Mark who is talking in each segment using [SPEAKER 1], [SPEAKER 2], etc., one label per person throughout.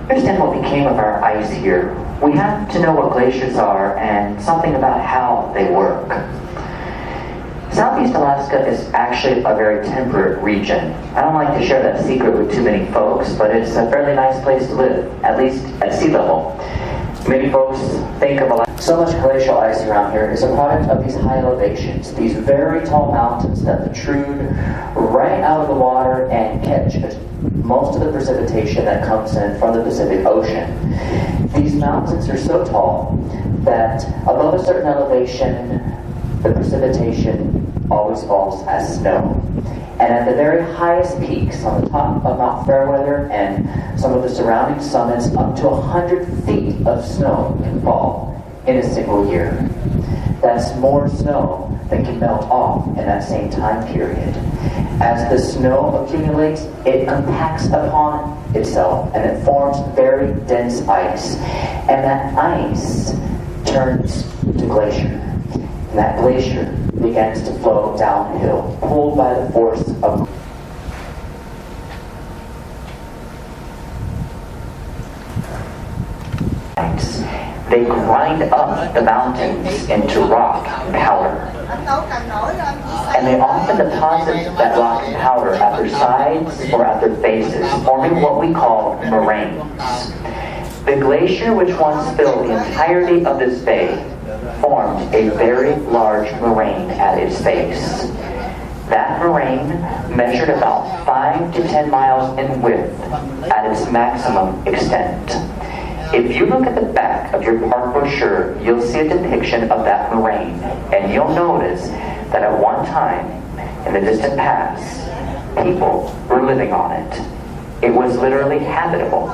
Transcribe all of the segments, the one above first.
[SPEAKER 1] understand what became of our ice here, we have to know what glaciers are and something about how they work. Southeast Alaska is actually a very temperate region. I don't like to share that secret with too many folks, but it's a fairly nice place to live, at least at sea level. Many folks think of Alaska. So much glacial ice around here is a product of these high elevations, these very tall mountains that protrude right out of the water and catch most of the precipitation that comes in from the Pacific Ocean. These mountains are so tall that above a certain elevation, the precipitation always falls as snow. And at the very highest peaks, on the top of Mount Fairweather and some of the surrounding summits, up to 100 feet of snow can fall in a single year. That's more snow than can melt off in that same time period. As the snow accumulates, it compacts upon itself and it forms very dense ice. And that ice turns to glacier. And that glacier begins to flow downhill, pulled by the force of ice. They grind up the mountains into rock and powder. And they often deposit that rock and powder at their sides or at their bases, forming what we call moraines. The glacier which once filled the entirety of this bay formed a very large moraine at its base. That moraine measured about 5 to 10 miles in width at its maximum extent. If you look at the back of your park brochure, you'll see a depiction of that moraine, and you'll notice that at one time, in the distant past, people were living on it. It was literally habitable.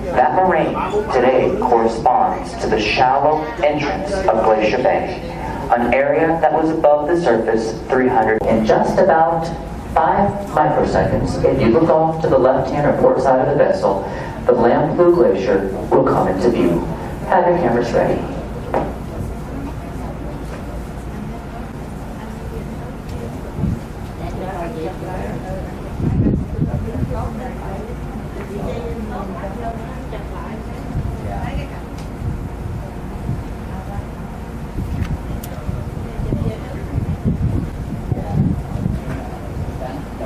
[SPEAKER 1] That moraine today corresponds to the shallow entrance of Glacier Bay, an area that was above the surface 300 in just about 5 microseconds. If you look off to the left-hand or port side of the vessel, the Lamplugh Glacier will come into view. Have your cameras ready.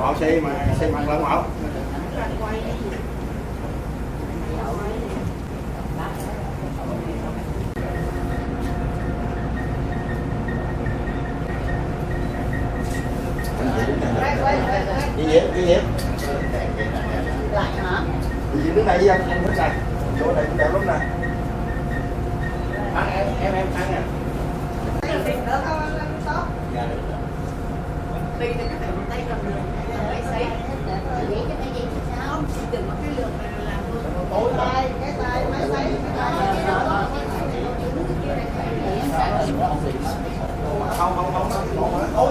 [SPEAKER 2] Họ xe mặt lẫn mẫu. Đi Diệp. Lại hả? Đi Diệp đứng này với anh đứng này. Chỗ này cũng đẹp lắm nè. Em ăn nè. Đi thì các bạn tay cầm đường, tay sấy. Vậy cái tay gì sao? Đừng có cái lượt này làm tối tay, cái tay máy sấy, không.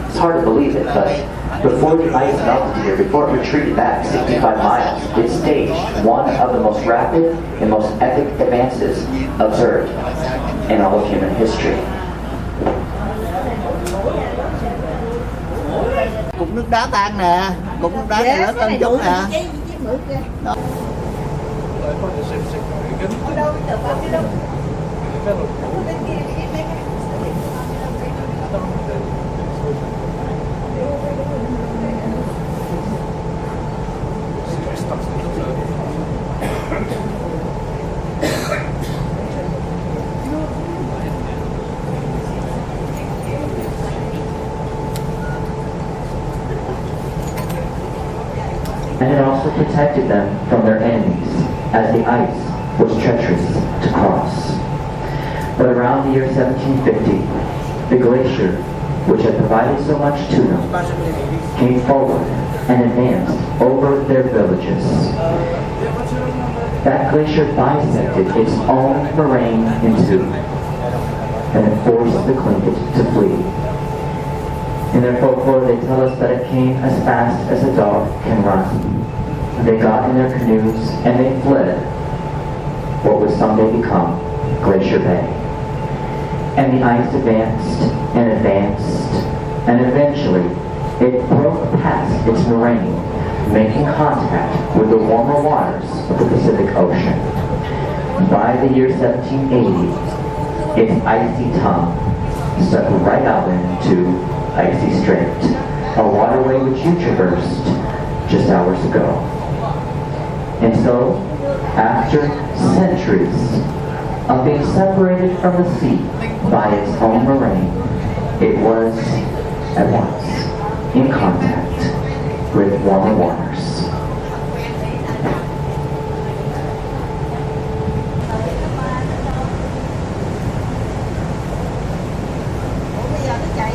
[SPEAKER 1] It's hard to believe it, but before the ice melted here, before it retreated back 65 miles, it staged one of the most rapid and most epic advances observed in all of human history.
[SPEAKER 3] Cục nước đá tan nè, cục nước đá này lớn hơn chút nè. Đó.
[SPEAKER 1] And it also protected them from their enemies, as the ice was treacherous to cross. But around the year 1750, the glacier, which had provided so much to them, came forward and advanced over their villages. That glacier bisected its own moraine in two, and it forced the Tlingit to flee. In their folklore, they tell us that it came as fast as a dog can run. They got in their canoes and they fled what would someday become Glacier Bay. And the ice advanced and advanced, and eventually it broke past its moraine, making contact with the warmer waters of the Pacific Ocean. By the year 1780, its icy tongue stuck right out into Icy Strait, a waterway which you traversed just hours ago. And so, after centuries of being separated from the sea by its own moraine, it was at once in contact with warmer waters.
[SPEAKER 2] bây giờ nó chạy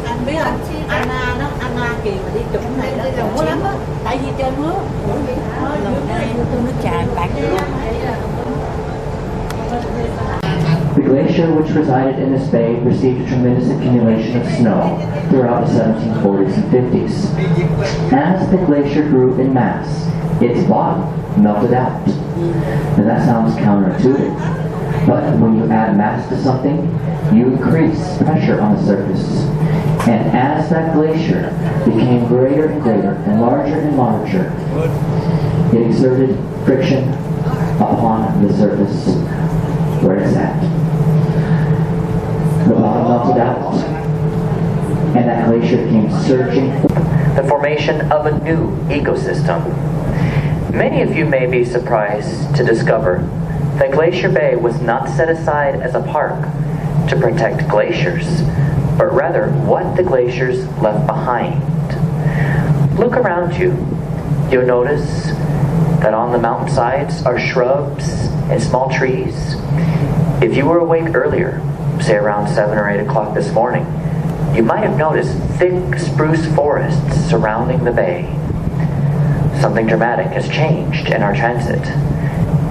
[SPEAKER 2] anh biết không, Anna nó Anna kìa mà đi chụp cái này nó rộng quá lắm á, tại vì trên nước tôi nước trà bạc.
[SPEAKER 1] The glacier which resided in this bay received a tremendous accumulation of snow throughout the 1740s and 50s. As the glacier grew in mass, its bottom melted out. Now that sounds counterintuitive, but when you add mass to something, you increase pressure on the surface. And as that glacier became greater and greater and larger, it exerted friction upon the surface where it's at. The bottom melted out, and that glacier came surging. The formation of a new ecosystem. Many of you may be surprised to discover that Glacier Bay was not set aside as a park to protect glaciers, but rather what the glaciers left behind. Look around you. You'll notice that on the mountainsides are shrubs and small trees. If you were awake earlier, say around 7 or 8 o'clock this morning, you might have noticed thick spruce forests surrounding the bay. Something dramatic has changed in our transit,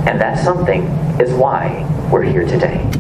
[SPEAKER 1] and that something is why we're here today.